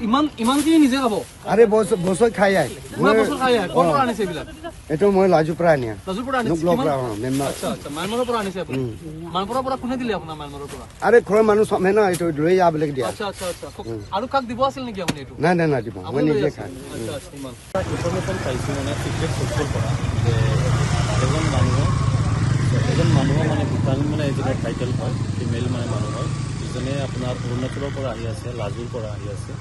ইমানখিনি নিজে খাব আৰে বছৰ খাই আই বছৰ খাই ক'ৰ পৰা আনিছে এইবিলাক এইটো মই লাজুৰ পৰা আনিয়া লাজুৰ পৰা আনিছে মেম্বাৰ আচ্ছা আচ্ছা মালমৰৰ পৰা আনিছে আপুনি মালমৰৰ পৰা কোনে দিলে আপোনাৰ মালমৰৰ পৰা আৰে ঘৰৰ মানুহ চমে ন এইটো লৈ যা বুলি দিয়া আচ্ছা আচ্ছা আচ্ছা আৰু কাক দিব আছিল নেকি আপুনি এইটো নাই নাই নাই দিব মই নিজে খাই আচ্ছা আচ্ছা ইমান ইনফৰমেশ্যন পাইছোঁ মানে টিকেট চ'ৰ্চৰ পৰা যে এজন মানুহ মানে ভূটান মানে এজনৰ টাইটেল হয় ফিমেল মানে মানুহ হয় ইজনে আপোনাৰ অৰুণাচলৰ পৰা আহি আছে লাজুৰ পৰা আহি আছে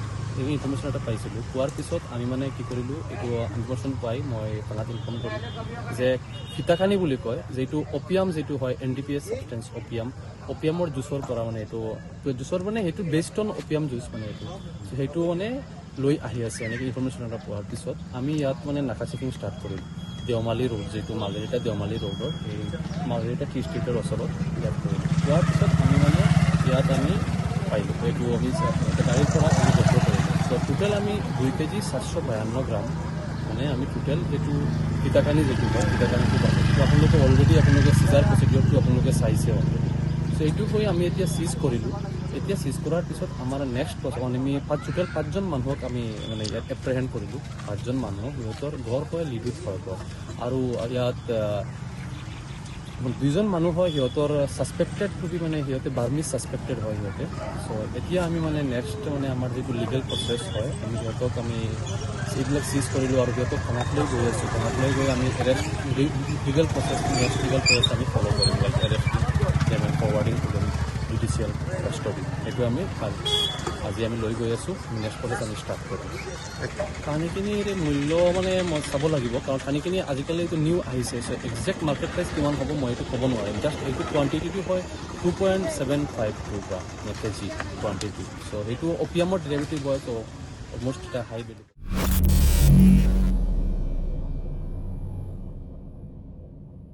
এই ইনফৰমেশ্যন এটা পাইছিলোঁ পোৱাৰ পিছত আমি মানে কি কৰিলোঁ এইটো ইনফৰমেশ্যন পাই মই থানাত ইনফৰ্ম কৰিলোঁ যে ফিতাকানি বুলি কয় যিটো অপিয়াম যিটো হয় NDPS ছাবষ্টেঞ্চ অপিয়ামৰ জুচৰ পৰা মানে এইটো জুচৰ মানে সেইটো বেষ্ট অন অপিয়াম জুচ মানে এইটো সেইটো মানে লৈ আহি আছে এনেকৈ ইনফৰমেশ্যন এটা পোৱাৰ পিছত আমি ইয়াত মানে নাকা চেকিং ষ্টাৰ্ট কৰিলোঁ দেওমালী ৰোড যিটো মাৰ্ঘেৰিটা দেওমালী ৰোডৰ এই মাৰ্ঘেৰিটা টি ষ্ট্ৰীটৰ ওচৰত ইয়াত কৰিলোঁ পোৱাৰ পিছত আমি মানে ইয়াত আমি পাইলোঁ এইটো আমি গাড়ীৰ পৰা আমি জব্দ কৰিলোঁ তো টোটেল আমি 2 কেজি 752 গ্ৰাম মানে আমি টোটেল এইটো ফিতাকানি যিটো হয় ফিতাকানিটো পালোঁ তো আপোনালোকে অলৰেডি আপোনালোকে চিজাৰ প্ৰচিডিঅ'ৰটো আপোনালোকে চাইছে অলৰেডি চ' এইটো হৈ আমি এতিয়া চিজ কৰিলোঁ এতিয়া চিজ কৰাৰ পিছত আমাৰ নেক্সট প্ৰচেছ আমি টোটেল 5জন মানুহক আমি মানে ইয়াত এপ্ৰিহেণ্ড কৰিলোঁ 5জন মানুহক সিহঁতৰ ঘৰ হয় লিডুত হয় ঘৰ আৰু ইয়াত 2জন মানুহ হয় সিহঁতৰ ছাছপেক্টেড বুলি মানে সিহঁতে বাৰ্মিজ ছাছপেক্টেড হয় সিহঁতে চ' এতিয়া আমি মানে নেক্সট মানে আমাৰ যিটো লিগেল প্ৰচেছ হয় আমি সিহঁতক আমি এইবিলাক চিজ কৰিলোঁ আৰু সিহঁতক থানাত লৈ গৈ আছোঁ থানাত লৈ গৈ আমি arrest legal process next legal process আমি ফ'ল' কৰিম like arresting them and forwarding to them judicial custody এইটো আমি আজি আমি লৈ গৈ আছোঁ নেক্সট প্ৰচেছ আমি ষ্টাৰ্ট কৰিম কাহিনীখিনিৰ মূল্য মানে মই চাব লাগিব কাৰণ কাহিনীখিনি আজিকালি এইটো নিউ আহিছে চ' একজেক্ট মাৰ্কেট প্ৰাইচ কিমান হ'ব মই এইটো ক'ব নোৱাৰিম জাষ্ট এইটো কোৱান্টিটিটো হয় 2.75 কেজি কোৱান্টিটি চ' সেইটো অপিয়ামৰ ডেৰিভেটিভ হয় ত' অলমষ্ট এটা হাই ভেলু